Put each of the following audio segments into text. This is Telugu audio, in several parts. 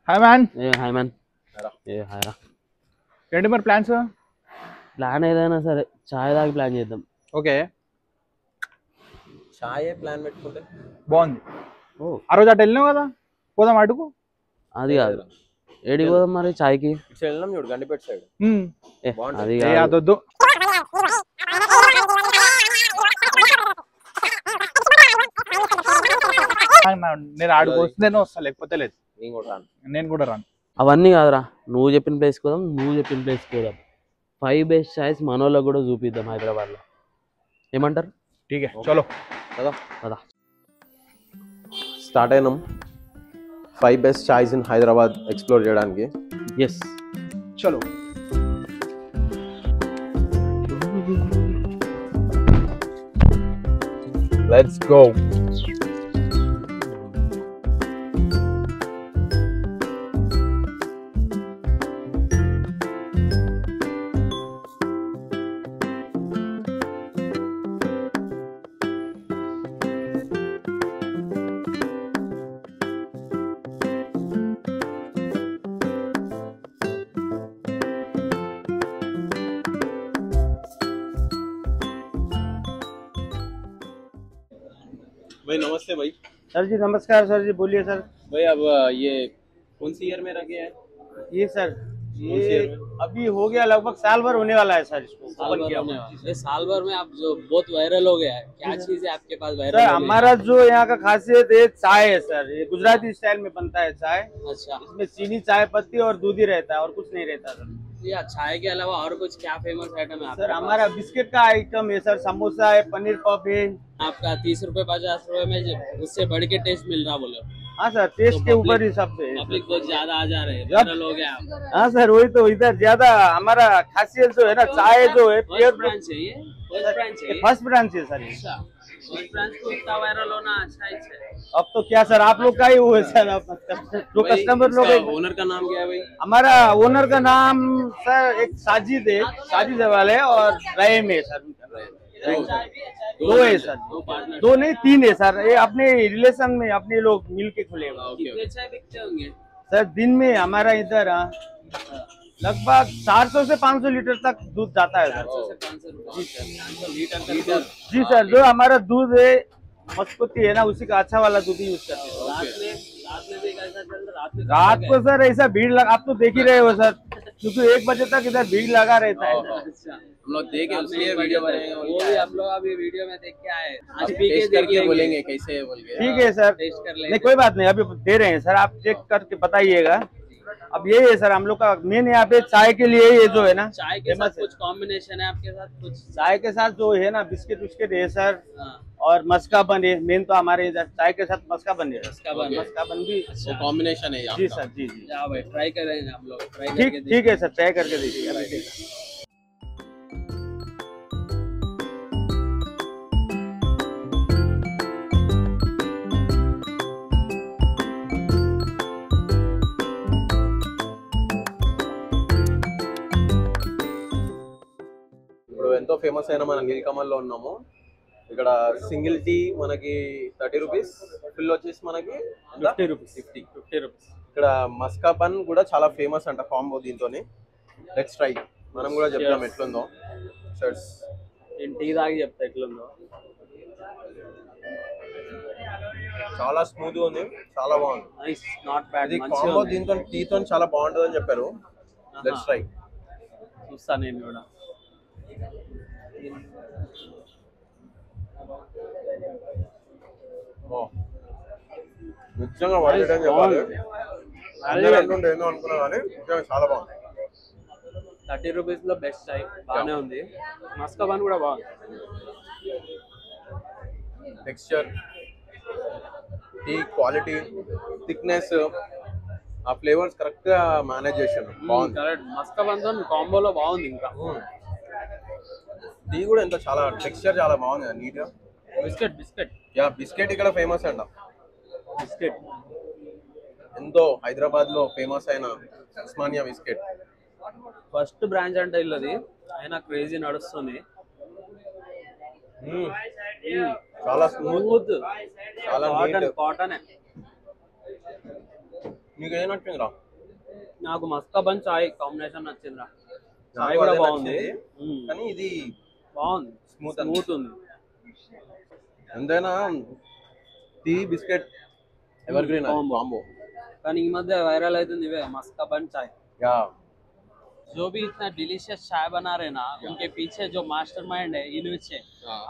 Hi man. Hi man. Hi రా. ఏంటి మరి ప్లాన్స్? ప్లాన్ ఏదైనా సరే చాయ్ తాగి ప్లాన్ చేద్దాం. ఓకే, చాయ్ ప్లాన్ పెట్టుకుంటే బాగుంది. ఓ ఆ రోజు అటు వెళ్ళినావు కదా, పోదాం అటుకు. అది కాదు, ఏడికి పోదాం మరి చాయ్కి? ఇటు వెళ్ళినాం చూడు, గండిపేట సైడ్. అది అదొద్దు. నేను ఆడికి వస్తేనే వస్తా, లేకపోతే లేదు. నేను కూడా రాను. అవన్నీ కాదురా, నువ్వు చెప్పిన ప్లేస్ పోదాం, నువ్వు చెప్పిన ప్లేస్ పోదాం. 5 బెస్ట్ చాయ్స్ మనోళ్ళకి కూడా చూపిద్దాం హైదరాబాద్లో. ఏమంటారు? ఠీకే, చలో పదా. స్టార్ట్ అయినాం 5 best chais in Hyderabad explore చేయడానికి. ఎస్, చలో. Let's go. भाई नमस्ते भाई। सर जी नमस्कार। सर जी बोलिए सर। भाई अब ये कौन सी ईयर में रखे हैं? ये सर ये अभी हो गया, लगभग साल भर होने वाला है सर इसको। साल भर में आप जो बहुत वायरल हो गया है, क्या चीज है आपके पास वायरल? सर हमारा जो यहाँ का खासियत है चाय है सर। ये गुजराती स्टाइल में बनता है चाय। अच्छा, इसमें चीनी, चाय पत्ती और दूध ही रहता है और कुछ नहीं रहता सर। या चाय के अलावा और कुछ क्या फेमस आइटम है सर हमारा बिस्किट का आइटम है सर, समोसा है, पनीर पफ है। आपका 30 रुपए 50 रुपए में उससे बढ़ के टेस्ट मिल रहा बोलो? हाँ सर, टेस्ट के ऊपर ही सब है। पब्लिक बहुत ज्यादा आ जा रहे हैं, वायरल हो गया आप। हाँ सर, वही तो इधर ज्यादा हमारा खासियत जो है ना, चाय जो है फर्स्ट ब्रांच है ये? फर्स्ट ब्रांच है? फर्स्ट ब्रांच है सर। अच्छा, फर्स्ट ब्रांच को इतना वायरल होना अच्छा ही है। अब तो क्या सर, आप लोग का ही वो है सर। जो कस्टमर लोग है। ओनर का नाम क्या है भाई? हमारा ओनर का नाम सर एक साजिद है, साजिद वाले और रहीम है सर। दो है सर, दो नहीं 3 है सर। ये अपने रिलेशन में अपने लोग मिल के खुले हुए। कितने चाय बिकते होंगे सर दिन में हमारा इधर लगभग 400 से 500 लीटर तक दूध जाता है सर। 500 लीटर? जी सर, जो हमारा दूध है मस्कुती है ना, उसी का अच्छा वाला दूध यूज करते हैं। रात में भी कैसा चल रहा? रात को सर ऐसा भीड़ लगा, आप तो देख ही रहे हो सर, क्योंकि 1 बजे तक इधर भीड़ लगा रहता है। अच्छा, हम लोग देखे उसलिए वीडियो बनाएंगे। वो भी आप लोग अभी वीडियो में देख के आए, आज अब पी के टेस्ट देख करके लेंगे। बोलेंगे कैसे है बोल के। ठीक है सर, टेस्ट कर लेंगे। नहीं कोई बात नहीं, अभी दे रहे हैं सर, आप चेक करके बताइएगा। अब यही है सर हम लोग का मेन यहाँ पे चाय के लिए ये जो है ना, चाय के साथ कुछ कॉम्बिनेशन है आपके साथ? कुछ चाय के साथ जो है ना बिस्किट विस्किट है सर, हाँ, और मस्का बन है। मेन तो हमारे इधर चाय के साथ मस्का बन है। मस्का बन भी वो कॉम्बिनेशन है यहाँ जी का। सर। जी जी, या भाई ट्राई करेंगे हम लोग, ट्राई करके ठीक ठीक है सर, ट्राई करके देखिएगा। ఇప్పుడు ఎంతో ఫేమస్ అయిన మన నీలకమల్లో ఉన్నాము. ఇక్కడ సింగిల్ టీ మనకి 30 రూపీస్, ఫుల్ వచ్చేసి మనకి 50 రూపీస్। 50 రూపీస్. ఇక్కడ మస్కా బన్ కూడా చాలా ఫేమస్ అంట కాంబో దీంతోని. లెట్స్ ట్రై, మనం కూడా చెప్తాం ఎట్లుందో. షర్ట్స్ నేను టీ తాగి చెప్తా ఎట్లుందో. చాలా స్మూత్ గా ఉంది, చాలా బాగుంది. Nice, not bad. ఇది కాంబో దీంతో టీతో చాలా బాగుంటుంది అని చెప్పారు. Let's try. చూస్తా నేను కూడా. నిజంగా వాడేటం చెప్పాలి. అందరూ అంటుంటే ఏందో అనుకున్నా కానీ నిజంగా చాలా బాగుంది. 30 రూపీస్ లో బెస్ట్ చాయ్, బాగానే ఉంది. మస్కా బన్ కూడా బాగుంది. టెక్స్చర్, టీ క్వాలిటీ, థిక్నెస్, ఆ ఫ్లేవర్స్ కరెక్ట్ గా మేనేజ్ చేశాను. బాగుంది. కరెక్ట్, మస్కా బన్ తో కాంబోలో బాగుంది. ఇంకా టీ కూడా ఎంత చాలా టెక్స్చర్ చాలా బాగుంది కదా, నీట్ గా. బిస్కెట్ యా, బిస్కెట్ ఇక్కడ ఫేమస్ అంట. బిస్కెట్ ఎంతో హైదరాబాద్ లో ఫేమస్ అయిన ఉస్మానియా బిస్కెట్. ఫస్ట్ బ్రాంచ్ అంటే ఇల్లది, అయినా క్రేజీ నడుస్తుంది. చాలా స్మూత్, చాలా కాటన్. మీకు ఏం నచ్చిందిరా? నాకు మస్కా బన్ చాయ్ కాంబినేషన్ నచ్చిందిరా. చాయ్ నాకు కూడా అదే బాగుంది. నచ్చింది. కానీ ఇది బాగుంది, స్మూత్ ఉంది. ఎంతైనా tea biscuit evergreen combo. కానీ ఈ మధ్య వైరల్ అవుతుంది ఇవే मस्का बन चाय. యా जो भी इतना डिलीशियस चाय बना रहे ना, उनके पीछे जो मास्टरमाइंड है इनुच है.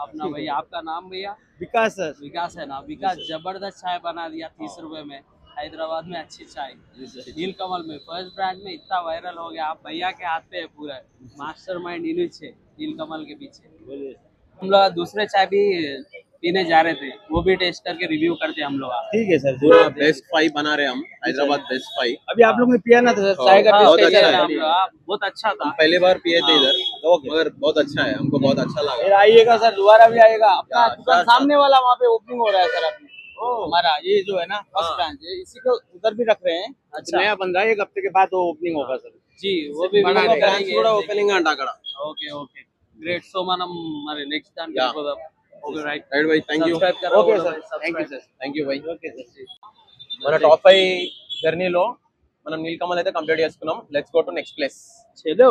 अपना भैया, आपका नाम भैया? विकास सर। विकास है ना? विकास जबरदस्त चाय बना दिया 30 रुपए में. हैदराबाद में अच्छी चाय. नीलकमल में फर्स्ट ब्रांड में इतना वायरल हो गया. आप भैया के हाथ पे है पूरा. मास्टरमाइंड इनुच है नीलकमल के पीछे. हम लोग दूसरे चाय भी पीने जा रहे थे, वो भी टेस्ट करके रिव्यू करते हम लोग. ठीक है सर। पूरा बेस्ट 5 बना रहे हम, हैदराबाद बेस्ट 5. अभी आप लोग ने पिया ना तो चाय का बहुत टेस्ट अच्छा कैसा है। है? बहुत अच्छा था. पहली बार पिए थे इधर, मगर बहुत अच्छा है, हमको बहुत अच्छा लगा. फिर आइएगा सर, दोबारा भी आइएगा। अपना हाँ, दुकान हाँ, सामने वाला वहाँ पे ओपनिंग हो रहा है सर अपने। हमारा ये जो है ना फर्स्ट ब्रांच है, इसी को उधर भी रख रहे हैं. अच्छा. नया बन रहा है, 1 हफ्ते के बाद वो ओपनिंग होगा सर. जी, वो भी बना video रहे. करेंगे. కూడా ఓపెనింగ్ అంట అక్కడ. Okay okay great. సో మనం మరి నెక్స్ట్ దానికి Yeah. వెళ్ళిపోదాం. Okay right. Right bye, thank you. Subscribe కరా. Okay sir, thank you sir. Thank you bye. Okay sir. మన టాప్ 5 జర్నీలో మనం నీలకమల్ అయితే కంప్లీట్ చేసుకున్నాం. Let's go to next place. చలో.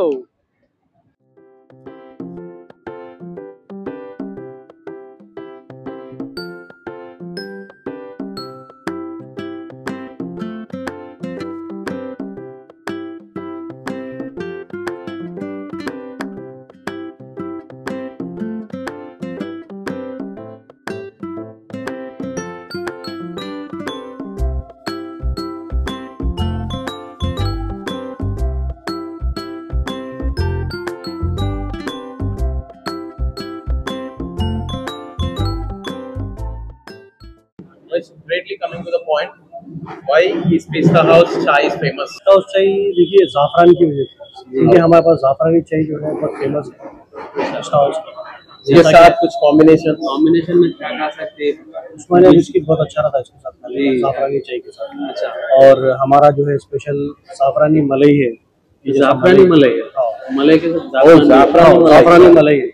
Straightly coming to the point, why is Pista House chai is famous? तो चाय देखिए ज़ाफ़रान की वजह से, देखिए हमारे पास ज़ाफ़रानी चाय जो है बहुत फेमस है पिस्ता हाउस की. इसके साथ कुछ कॉम्बिनेशन. कॉम्बिनेशन में क्या खा सकते हैं? उस्मानिया बिस्किट बहुत अच्छा रहता है इसके साथ खाने में, ज़ाफ़रानी चाय के साथ. अच्छा. और हमारा जो है स्पेशल ज़ाफ़रानी मलाई है. ये जैसा जाफरानी मलाई है. हाँ. मलाई के साथ ज़ाफ़रानी मलाई है.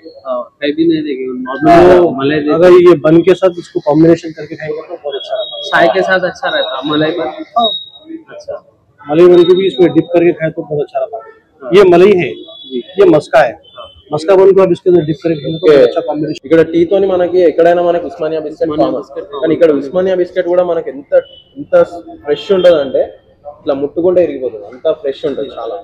कहीं भी नहीं देगी तो नॉर्मल मलाई दे. अगर ये बन के साथ इसको कॉम्बिनेशन करके खाएंगे तो बहुत अच्छा रहता है. चाय के साथ अच्छा रहता है मलाई पर. अच्छा. मलाई बन के भी इसमें डिप करके खाए तो बहुत अच्छा रहता है. ये मलाई है, ये मस्का है. मस्का बन को आप इसके अंदर डिप करके खाएंगे तो बहुत अच्छा कॉम्बिनेशन. ఇక్కడ టీ తోని మనకి ఎక్కడైనా మనకి ఉస్మానియా బిస్కెట్ ఫేమస్. కానీ ఇక్కడ ఉస్మానియా బిస్కెట్ కూడా మనకి ఎంత ఫ్రెష్ ఉంటదంటే ఇట్లా ముట్టుకుంటే ఇరిగిపోతుంది. అంత ఫ్రెష్ ఉంటది చాలా.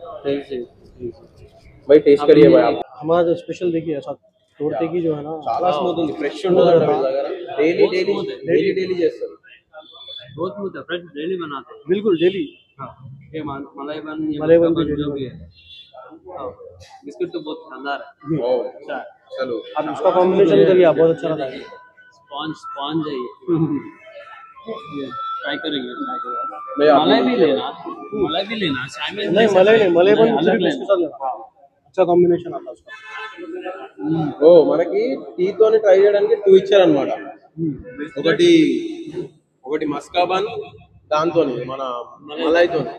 भाई टेस्ट करिए भाई आप. हमारा जो स्पेशल देखिए ऐसा तोड़ते की जो है ना చాలా స్మూత్ ఉంది, ఫ్రెష్ ఉంటదంట వీళ్ళ దగ్గర. డైలీ చేస్తారు. बहुत स्मूथ है. फ्रेश डेली बनाते हैं. बिल्कुल डेली. हाँ. ये मलाई बन, ये मलाई बन मस्का भी जो भी है. हाँ. बिस्किट तो बहुत शानदार है. ఓ చలో. आप इसका कॉम्बिनेशन करिए, आप बहुत अच्छा रहता है. स्पॉन्ज है ये. ट्राई करेंगे. मैं आप- मलाई भी लेना. मलाई भी लेना. चाय में नहीं मलाई नहीं, मलाई बन अलग सिर्फ इसके साथ लेना. अच्छा कॉम्बिनेशन आता है उसका. ఓ మనకి టీ తోని ట్రై చేయడానికి 2 ఇచ్చారన్నమాట. ఒకటి మస్కా బన్, దాంతోని మన మలై తోని.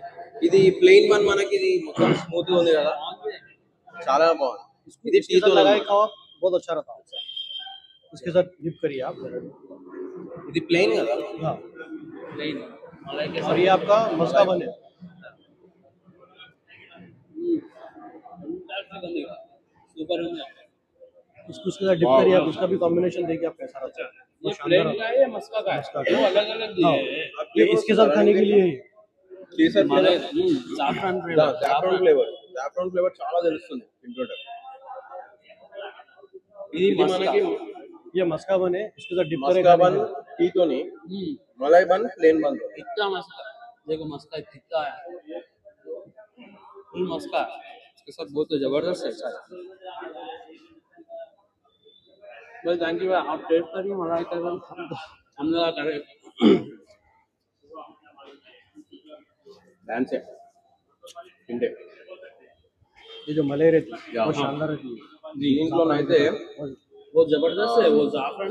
ఇది ప్లెయిన్ బన్ మనకి ఇది మొత్తం స్మూత్ గా ఉంది కదా, చాలా బాగుంది. ఇది టీ इसके साथ తోని लगाए అన్నమాట. खाओ बहुत अच्छा रहता है. इसके साथ डिप करिए आप. ఇది ప్లెయిన్ కదా. हाँ. प्लेन मलाई के और ये आपका मस्का बन है. सुपर हो गया. इसको उसके साथ डिप करिए आप, उसका भी कॉम्बिनेशन देखिए आप कैसा रहता है. ये प्लेन का है या मस्का का है? वो अलग अलग दिए हैं. ये इसके साथ खाने के लिए है. కేసర్ मलाई जाफरान फ्लेवर. జాఫ్రాన్ ఫ్లేవర్ చాలా తెలుస్తుంది తింటుంటే. ఇది మనకి ये मस्का बन है, इसके साथ डिप మస్కా करें. బన్ టీ తోని, మలై బన్ ప్లెయిన్ బన్ తోని. इतना मस्का. देखो मस्का कितना है. फुल मस्का है. इसके साथ बहुत जबरदस्त है चाय. भाई थैंक यू. आप टेस्ट करिए मलाई का. हम लोग करें. డాన్స్ తింటే ये जो मलाई रहती है या. बहुत शानदार रहती है. దీంట్లోనైతే वो जबरदस्त है. वो जाफरान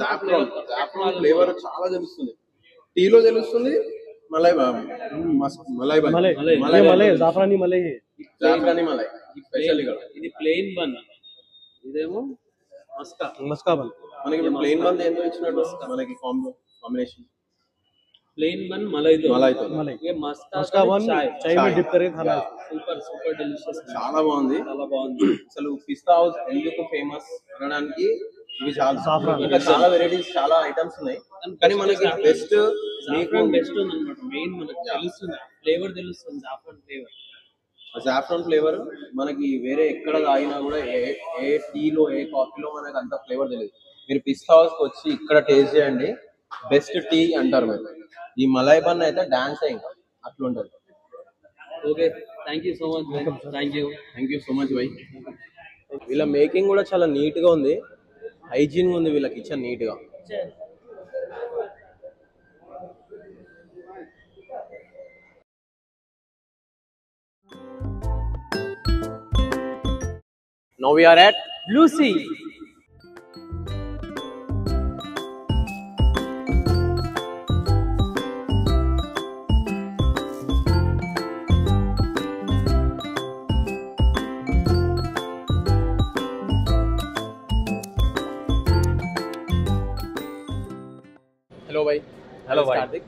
జాఫ్రాన్ ఫ్లేవర్ చాలా తెలుస్తుంది. టీలో తెలుస్తుంది, మలై మలై బన్ मलाई ये मलाई है, जाफरानी मलाई है. జాఫ్రాని మలై స్పెషల్ ఇక్కడ. ఇది ప్లెయిన్ బన్. ఇదేమో మస్కా. मस्का बन. మనకి ప్లెయిన్ బన్ ఏందో ఇచ్చినట్టు మనకి కాంబినేషన్. प्लेन बन मलाई दो मलाई दो। ये मस्का मस्का बन चाय चाय में डिप करके खाना है। సూపర్ సూపర్ డెలిషియస్ చాలా బాగుంది. చాలా బాగుంది. అసలు పిస్తా హౌస్ ఎందుకు ఫేమస్ అనడానికి ఇవి చాలా Saffron. ఇంకా చాలా వెరైటీస్ చాలా ఐటమ్స్ ఉన్నాయి కానీ మనకి బెస్ట్ మీకు బెస్ట్ ఉందన్నమాట. మెయిన్ మనకు తెలుస్తుంది ఫ్లేవర్ తెలుస్తుంది జాఫ్రాన్ ఫ్లేవర్. జాఫ్రాన్ ఫ్లేవర్ మనకి వేరే ఎక్కడ తాగినా కూడా ఏ టీలో ఏ కాఫీలో మనకి అంత ఫ్లేవర్ తెలియదు. మీరు పిస్తా హౌస్కి వచ్చి ఇక్కడ టేస్ట్ చేయండి, బెస్ట్ టీ అంటారు మీరు. ఈ మలై బన్ అయితే డాన్స్ ఇంకా అట్లుంటది. Okay thank you so much thank you so much bye. వీళ్ళ మేకింగ్ కూడా చాలా నీట్ గా ఉంది, హైజీన్ ఉంది వీళ్ళ కిచెన్ నీట్ గా. Now we are at Lucy. hello bhai. Hello भाई. कार्तिक.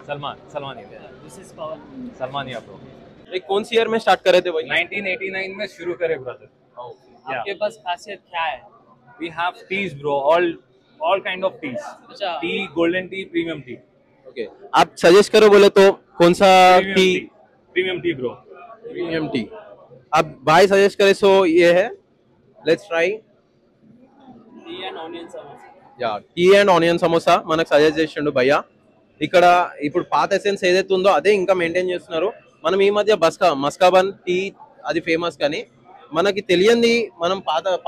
सलमान ही है. This is Pawan. सलमान ही आप लोग. ये कौन सी ईयर में स्टार्ट करे थे भाई? 1989 में शुरू करे ब्रदर. आपके पास खासियत क्या है? We have teas bro, all kind of teas. अच्छा Tea, golden tea, premium tea. Okay आप सजेस्ट करो बोले तो कौन सा tea? Premium tea bro. Premium tea. अब भाई सजेस्ट करे सो ये है, let's try. Tea and onion samosa. Yeah tea and onion samosa మనకు సజెస్ట్ చేసిండు భయ్య. ఇక్కడ ఇప్పుడు పాత ఎసెన్స్ ఏదైతే ఉందో అదే ఇంకా మెయింటైన్ చేస్తున్నారు. మనం ఈ మధ్య మస్కాబన్ టీ అది ఫేమస్, కానీ మనకి తెలియంది మనం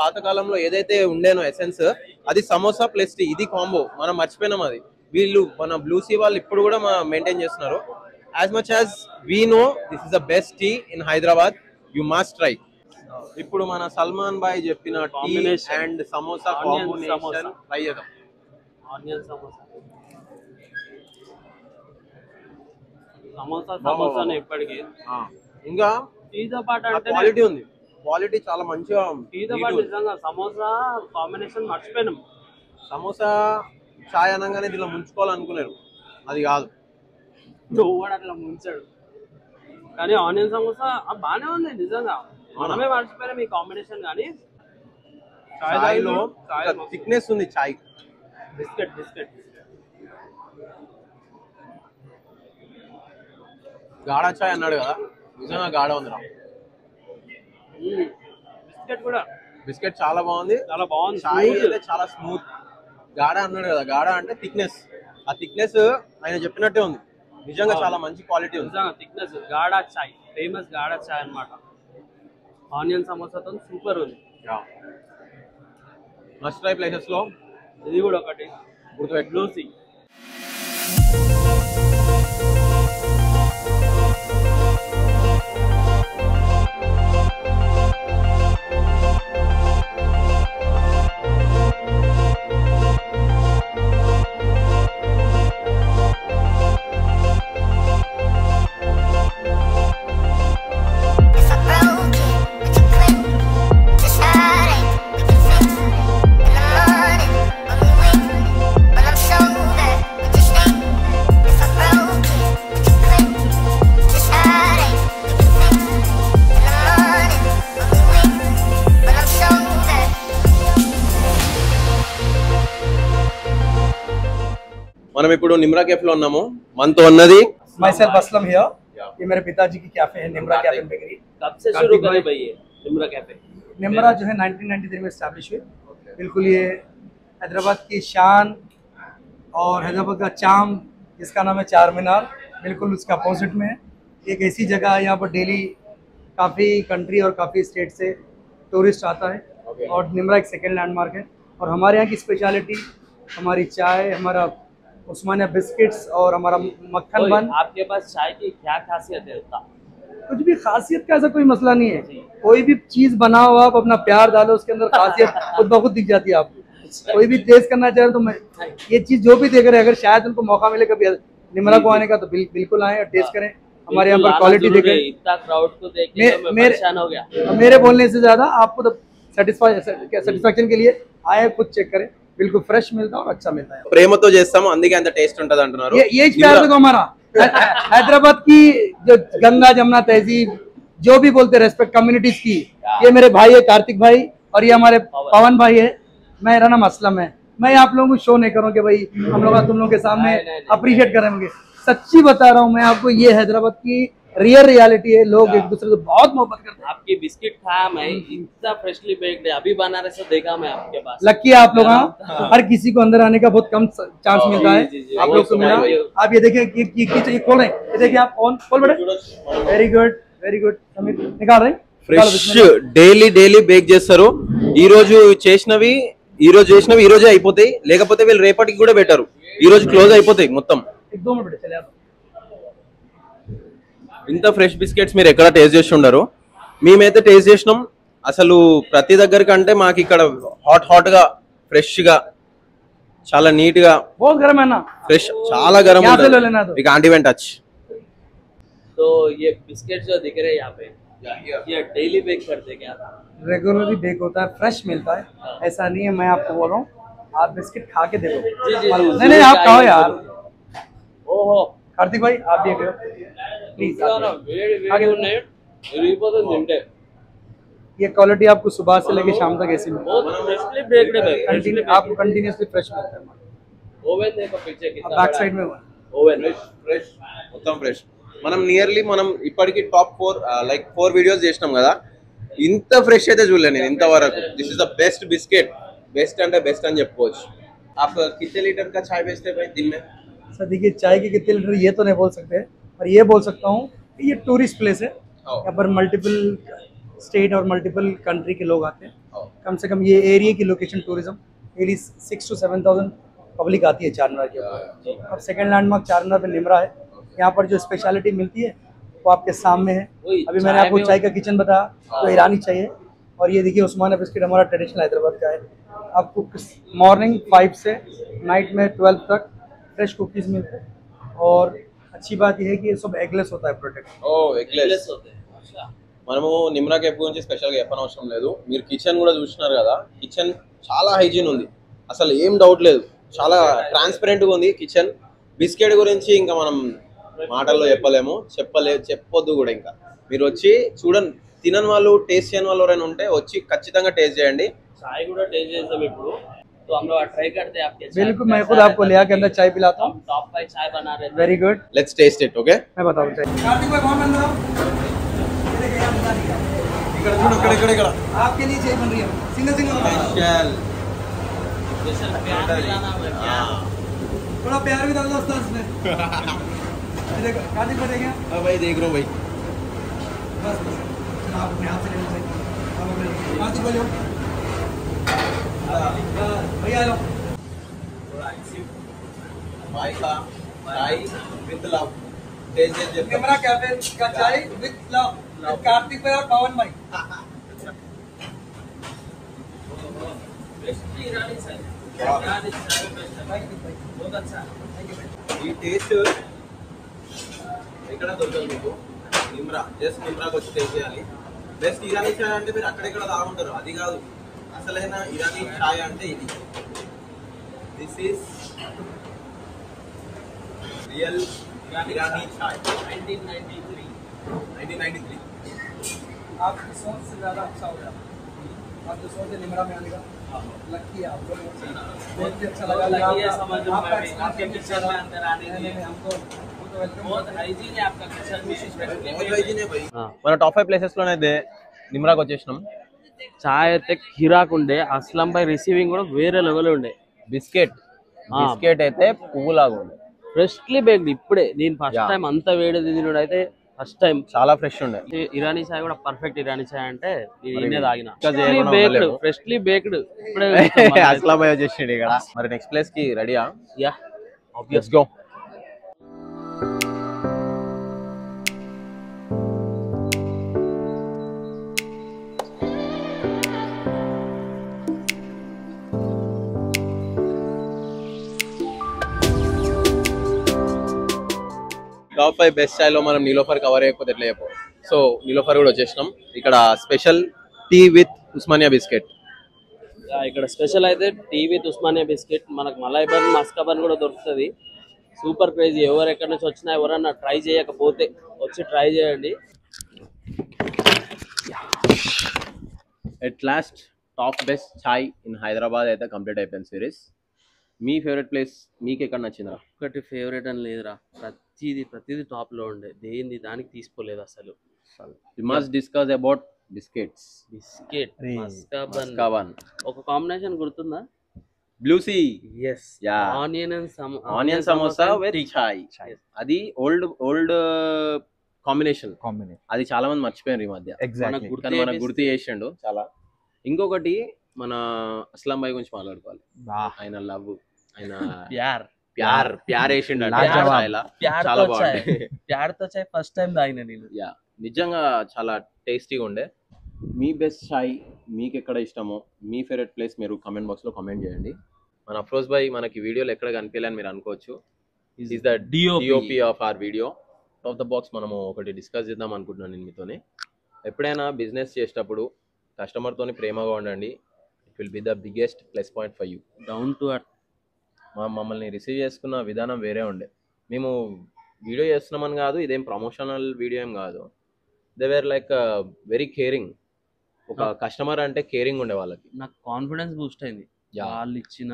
పాత కాలంలో ఏదైతే ఉండేనో ఎసెన్స్ అది సమోసా ప్లస్ టీ, ఇది కాంబో మనం మర్చిపోయినాం. అది వీళ్ళు మన బ్లూసీ వాళ్ళు ఇప్పుడు కూడా మెయింటైన్ చేస్తున్నారు. As much as we know this is the best tea in Hyderabad, you must try. ఇప్పుడు మన సల్మాన్ భాయ్ చెప్పిన tea Combination. And samosa Onion combination samosa. Try చేద్దాం. ఆనియన్ సమోసా. సమోసా సమోసానే ఇప్పటికి. ఇంకా టీతో పాటు అంటే క్వాలిటీ ఉంది, క్వాలిటీ చాలా మంచిగా. టీతో పాటు నిజంగా సమోసా కాంబినేషన్ మర్చిపోయినాం. సమోసా చాయ్ అనగానే దీనిలో ముంచుకోవాలనుకున్నారు, అది కాదు. నువ్వు కూడా అట్లా ముంచాడు. కానీ ఆనియన్ సమోసా బాగానే ఉంది నిజంగా. మనమే మర్చిపోయినాం ఈ కాంబినేషన్. కానీ చాయ్లో థిక్నెస్ ఉంది చాయ్. బిస్కెట్ గాఢ చాయ్ అన్నాడు కదా, నిజంగా గాఢ ఉందిరా. బిస్కెట్ కూడా బిస్కెట్ చాలా బాగుంది, చాలా బాగుంది. చాయ్ అయితే చాలా స్మూత్. గాఢ అన్నాడు కదా, గాఢ అంటే థిక్నెస్. ఆ థిక్నెస్ ఆయన చెప్పినట్టే ఉంది, నిజంగా చాలా మంచి క్వాలిటీ ఉంది. నిజంగా థిక్నెస్. గాఢా చాయ్ ఫేమస్, గాఢా చాయ్ అన్నమాట. ఆనియన్ సమోసాతో సూపర్ ఉంది. మస్ట్ ట్రై ప్లేసెస్ లో ఇది కూడా ఒకటి గుర్తుపెట్టు. లూసీ. మనం ఇప్పుడు నిమ్రా కేఫ్ లో ఉన్నాము. మనతో ఉన్నది myself Aslam here. ये मेरे पिताजी की कैफे है निम्रा कैफे बेकरी. कब से शुरू करे भाई ये निम्रा कैफे? निम्रा जो है 1993 में स्टैब्लिश हुई. बिल्कुल ये हैदराबाद की शान और हैदराबाद का चाम, जिसका नाम है चार मीनार, बिल्कुल उसके अपोजिट में है. एक ऐसी जगह है यहाँ पर डेली काफ़ी कंट्री और काफ़ी स्टेट से टूरिस्ट आता है. और निम्रा एक सेकेंड लैंडमार्क है. और हमारे यहाँ की स्पेशलिटी हमारी चाय, हमारा उस्मानिया बिस्किट्स और हमारा मक्खन बन. आपके पास चाय की क्या खासियत है? कुछ भी खासियत का ऐसा कोई मसला नहीं है. कोई भी चीज बनाओ, आप अपना प्यार डालो उसके अंदर, खासियत खुद ब खुद दिख जाती है आपको. कोई भी टेस्ट करना चाहे तो मैं ये चीज जो भी देख रहे हैं, अगर शायद उनको मौका मिले कभी निमरा को आने का तो बिल्कुल आए और टेस्ट करें. हमारे यहाँ पर क्वालिटी देखें. इतना क्राउड को देख के मैं परेशान हो गया. मेरे बोलने से ज्यादा आपको तो सेटिस्फैक्शन के लिए आए, खुद चेक करें. बिल्कुल फ्रेश मिलता है और अच्छा मिलता है। ప్రేమతో చేస్తాము అందుకే అంత టేస్ట్ ఉంటది అంటున్నారు. ये प्यार देखो हमारा हैदराबाद की जो गंगा जमुना तहजीब जो भी बोलते रेस्पेक्ट कम्युनिटीज की, ये मेरे भाई है कार्तिक भाई और ये हमारे पवन भाई है। मेरा नाम असलम है। मैं आप लोगों को शो नहीं करूँ कि भाई हम लोग तुम लोग के सामने अप्रिशिएट करेंगे। सच्ची बता रहा हूँ मैं आपको, ये हैदराबाद की रियल रियलिटी है। लोग एक दूसरे से बहुत मोहब्बत करते हैं। आपकी बिस्किट खाया मैं, इतना फ्रेशली बेक्ड है, अभी बनारस से देखा मैं आपके पास। लकी है आप लोग, हर किसी को अंदर आने का बहुत कम चांस मिलता है। आप लोग को मिला। आप ये देखिए ये खोल रहे हैं, ये देखिए आप खोल बेटे। वेरी गुड समीर, निकाल रहे हैं। ఫ్రెష్ డైలీ బేక్ చేస్తారు. ఈ రోజు చేసినవి ఈ రోజే అయిపోతాయి, లేకపోతే వీళ్ళు రేపటికి కూడా పెట్టారు. ఈ రోజు క్లోజ్ అయిపోతాయి మొత్తం. ఇంత ఫ్రెష్ బిస్కెట్స్ మీరు ఎక్కడ టేస్ట్ చేసి ఉండరు. మేమైతే టేస్ట్ చేసినాం. అసలు ప్రతి దగ్గర కంటే మాకు ఇక్కడ హాట్ గా ఫ్రెష్ గా చాలా నీట్ గా ఫ్రెష్ చాలా గరం ఉంటుంది. Can't even touch. तो ये बिस्किट जो दिख रहे हैं यहाँ पे, ये डेली बेक करते क्या? रेगुलरली बेक होता है, फ्रेश मिलता है। ऐसा नहीं है, मैं आपको बोल रहा हूँ आप बिस्किट खा के देखो। नहीं आप खाओ यार। ओहो कार्तिक भाई आप भी प्लीज। ये क्वालिटी आपको सुबह से लेके शाम तक ऐसी मिलती है। आपको कंटिन्यूसली फ्रेश मिलता है। ओवन देखो पीछे कितना बैक साइड में ओवन ఫ్రెష్ మొత్తం ఫ్రెష్. మనం నియర్లీ ఇప్పటికి టాప్ 4 వీడియోస్ చేసినాం కదా, ఇంత ఫ్రెష్ అయితే చూడలేదు నేను ఇంతవరకు. This is the best biscuit. Best అంటే బెస్ట్ అని చెప్పుకోవచ్చు. आप कितने लीटर का चाय बेचते हैं भाई दिन में? सर देखिए चाय के कितने लीटर ये तो नहीं बोल सकते, पर ये बोल सकता हूँ कि ये टूरिस्ट प्लेस है। यहाँ पर मल्टीपल स्टेट और मल्टीपल कंट्री के लोग आते हैं। कम से कम ये एरिया की location tourism daily 6,000 to 7,000 public आती है चारमीनार के ऊपर। अब सेकंड लैंडमार्क चारमीनार पे निमरा है। यहाँ पर जो स्पेशलिटी मिलती है वो आपके सामने है। अभी मैंने आपको चाय का किचन बताया तो ईरानी चाहिए। और ये देखिए उस्मानिया बिस्किट हमारा ट्रेडिशनल हैदराबाद का है। आपको मॉर्निंग 5 से नाइट में 12 तक फ्रेश कुकीज़ मिलते हैं। और अच्छी बात यह है कि ये सब एगलेस होता है प्रोडक्ट। ఎగ్లెస్ మనము నిమ్రా కేఫ్ గురించి స్పెషల్గా చెప్పనవసరం లేదు. మీరు కిచెన్ కూడా చూస్తున్నారు కదా, కిచెన్ చాలా హైజీన్ ఉంది, అసలు ఏం డౌట్ లేదు. చాలా ట్రాన్స్పరెంట్గా ఉంది కిచెన్. బిస్కెట్ గురించి ఇంకా మనం మాటల్లో చెప్పొద్దు కూడా. ఇంకా మీరు వచ్చి చూడండి. తినని వాళ్ళు టేస్ట్ చేయని వాళ్ళు ఎవరైనా ఉంటే వచ్చి ఖచ్చితంగా టేస్ట్ చేయండి. चाय కూడా టేస్ట్ చేద్దాం ఇప్పుడు. तो हम लोग ट्राई करते हैं आपके। बिल्कुल मैं खुद आपको ले आके अंदर चाय पिलाता हूँ। टॉप 5 चाय बना रहे हैं। Very good, let's taste it. Okay मैं बताऊँ चाय। कार्तिक भाई वहाँ बन रहा हूँ, आपके लिए चाय बन रही है। सिंगल थोड़ा प्यार भी डाल दो इसमें। कार्तिक भाई देखें। भाई देख रहा हूँ भाई। बस आप अपने हाथ से लेना चाहिए। कार्तिक भाई भैया लो भाई का चाय with love taste camera cafe का चाय विद लव कार्तिक भाई और पवन भाई। बहुत अच्छा। ఈ టేస్ట్ ఎక్కడ దొరకదు మీకు. నిమ్రా జస్ట్ నిమ్రాకి వచ్చి టేస్ట్ చేయాలి. బెస్ట్ ఇరానీ చాయ్ అంటే మీరు అక్కడెక్కడ తాగుంటారు, అది కాదు. అసలైన ఇరానీ చాయ్ అంటే ఇది. దిస్ ఈస్ రియల్ ఇరానీ చాయ్ 1993. आपकी सोच से ज्यादा अच्छा हो गया। आप जो सोचे निमरा में आने का लकी है आपको। बहुत ही अच्छा लगा। लकी है समझ लो। आपके किचन में अंदर आने के लिए हमको बहुत हाइजीन है आपका किचन में। మన టాప్ 5 ప్లేసెస్ లోనే నిమ్రాకి వచ్చేసినాం. చాయ్ అయితే కిరాక్ ఉండే. అస్లం భాయ్ రిసీవింగ్ కూడా వేరే లెవెల్ ఉండే. బిస్కెట్ అయితే పువ్వులాగా ఉండే, ఫ్రెష్లీ బేక్డ్. ఇప్పుడే నేను ఫస్ట్ టైం అంత వేడి తినడం అయితే ఫస్ట్ టైం. చాలా ఫ్రెష్ ఉండే. ఇరానీ చాయ్ కూడా పర్ఫెక్ట్ ఇరానీ చాయ్ అంటే నేనే తాగిన. ఫ్రెష్లీ బేక్డ్ ఇప్పుడే అస్లాం భాయ్ వచ్చేసిండు ఇక్కడ. మరి నెక్స్ట్ ప్లేస్ కి రెడీయా? Yeah let's go. Top 5 best చాయ్ లో మనం నీలోఫర్ కవర్ అయిపోతే ఎట్లా చెప్పు. సో నీలోఫర్ కూడా వచ్చేసినాం. ఇక్కడ special tea with Osmania biscuit. ఇక్కడ స్పెషల్ అయితే టీ విత్ ఉస్మానియా బిస్కెట్, మనకు మలై బన్ మస్కా బన్ కూడా దొరుకుతుంది. Super crazy. ఎవరు ఎక్కడి నుంచి వచ్చినా ఎవరన్నా ట్రై చేయకపోతే వచ్చి ట్రై చేయండి. At last top best chai in Hyderabad అయితే కంప్లీట్ అయిపోయింది సిరీస్. మీ ఫేవరెట్ ప్లేస్ మీకు ఎక్కడ నచ్చిందిరా? ఒకటి ఫేవరెట్ అని లేదురా, ప్రతిదీ టాప్ లో ఉండే, దేనిది దానికి తీసుకోలేదు అసలు. We must discuss about biscuits. Biscuit maska bun ఒక కాంబినేషన్ గుర్తుందా? Blue sea. yes Yeah. Onion samosa with chai. అది ఓల్డ్ కాంబినేషన్. అది చాలా మంది మర్చిపోయారు ఈ మధ్య. కానీ మనకు గుర్తు చేసిండు చాలా. ఇంకొకటి మన అస్లాం భాయ్ గురించి మాట్లాడుకోవాలి. ఆయన లవ్, ఆయన ప్యార్ వేసిండు. చాలా బాగుంది. ప్యార్తో చాయ్ ఫస్ట్ టైం తాగిన నేను. నిజంగా చాలా టేస్టీగా ఉండే. మీ బెస్ట్ చాయ్ మీకు ఎక్కడ ఇష్టమో, మీ ఫేవరెట్ ప్లేస్ మీరు కమెంట్ బాక్స్ లో కామెంట్ చేయండి. మన అఫ్రోజ్ భాయ్ మనకి వీడియోలో ఎక్కడ కనిపించాలని మీరు అనుకోవచ్చు. Is the DOP of our video. Of the box మనము ఒకటి డిస్కస్ చేద్దాం అనుకుంటున్నాను నేను మీతోనే. ఎప్పుడైనా బిజినెస్ చేసేటప్పుడు కస్టమర్తోని ప్రేమగా ఉండండి. It will be the biggest plus point for you. Down to earth. మమ్మల్ని రిసీవ్ చేసుకున్న విధానం వేరే ఉండే. మేము వీడియో చేస్తున్నామని కాదు, ఇదేం ప్రమోషనల్ వీడియో ఏం కాదు. They were like very caring. ఒక కస్టమర్ అంటే కేరింగ్ ఉండే వాళ్ళకి. నాకు కాన్ఫిడెన్స్ బూస్ట్ అయింది వాళ్ళు ఇచ్చిన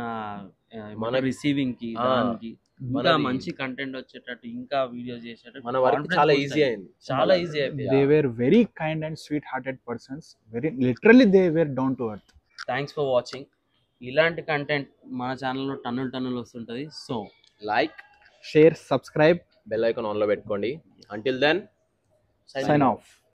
మన రిసీవింగ్ కి, దానికి ఇంకా మంచి కంటెంట్ వచ్చేటట్టు, ఇంకా వీడియోస్ చేసేటట్టు మన వర్క్ చాలా ఈజీ అయింది. చాలా ఈజీ అయిపోయింది. They were very kind and sweet-hearted persons. Very literally they were down to earth. Thanks for watching. ఇలాంటి కంటెంట్ మన ఛానల్లో టన్నులు వస్తుంటది. So like, Share, subscribe, bell icon on లో పెట్టుకోండి. Until then sign off.